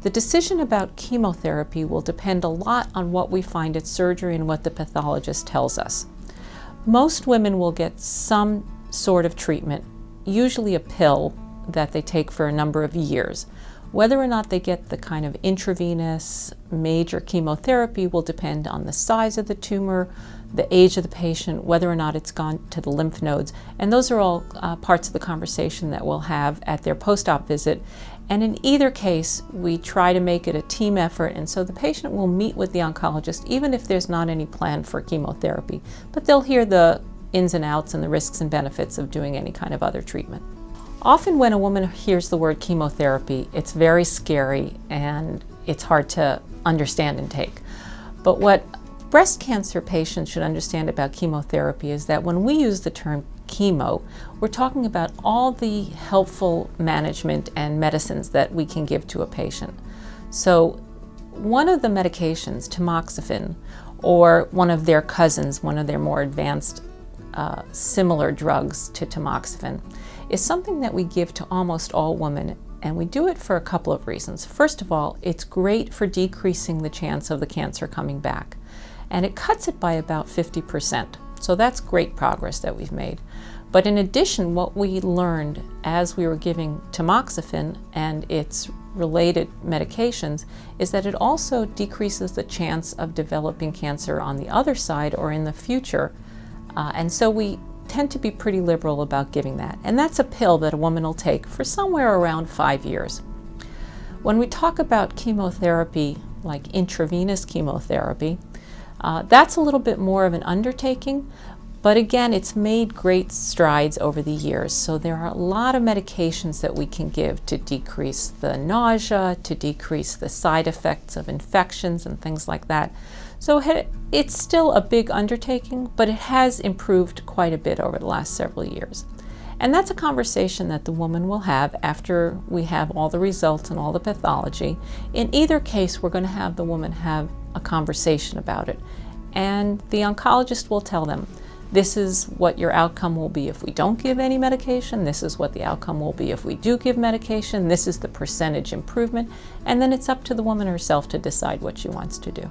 The decision about chemotherapy will depend a lot on what we find at surgery and what the pathologist tells us. Most women will get some sort of treatment, usually a pill that they take for a number of years. Whether or not they get the kind of intravenous major chemotherapy will depend on the size of the tumor, the age of the patient, whether or not it's gone to the lymph nodes, and those are all parts of the conversation that we'll have at their post-op visit. And in either case, we try to make it a team effort, and so the patient will meet with the oncologist even if there's not any plan for chemotherapy, but they'll hear the ins and outs and the risks and benefits of doing any kind of other treatment. Often when a woman hears the word chemotherapy, it's very scary and it's hard to understand and take. But what breast cancer patients should understand about chemotherapy is that when we use the term chemo, we're talking about all the helpful management and medicines that we can give to a patient. So one of the medications, tamoxifen, or one of their cousins, one of their more advanced similar drugs to tamoxifen, is something that we give to almost all women, and we do it for a couple of reasons. First of all, it's great for decreasing the chance of the cancer coming back, and it cuts it by about 50%. So that's great progress that we've made. But in addition, what we learned as we were giving tamoxifen and its related medications is that it also decreases the chance of developing cancer on the other side or in the future. And so we tend to be pretty liberal about giving that. And that's a pill that a woman will take for somewhere around 5 years. When we talk about chemotherapy, like intravenous chemotherapy, that's a little bit more of an undertaking, but again, it's made great strides over the years. So there are a lot of medications that we can give to decrease the nausea, to decrease the side effects of infections and things like that. So it's still a big undertaking, but it has improved quite a bit over the last several years. And that's a conversation that the woman will have after we have all the results and all the pathology. In either case, we're going to have the woman have a conversation about it. And the oncologist will tell them, this is what your outcome will be if we don't give any medication. This is what the outcome will be if we do give medication. This is the percentage improvement. And then it's up to the woman herself to decide what she wants to do.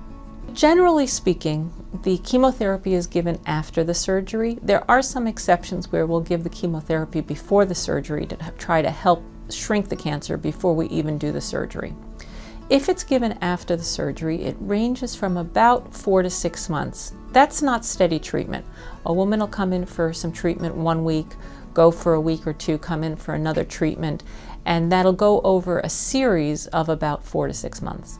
Generally speaking, the chemotherapy is given after the surgery. There are some exceptions where we'll give the chemotherapy before the surgery to try to help shrink the cancer before we even do the surgery. If it's given after the surgery, it ranges from about 4 to 6 months. That's not steady treatment. A woman will come in for some treatment 1 week, go for a week or two, come in for another treatment, and that'll go over a series of about 4 to 6 months.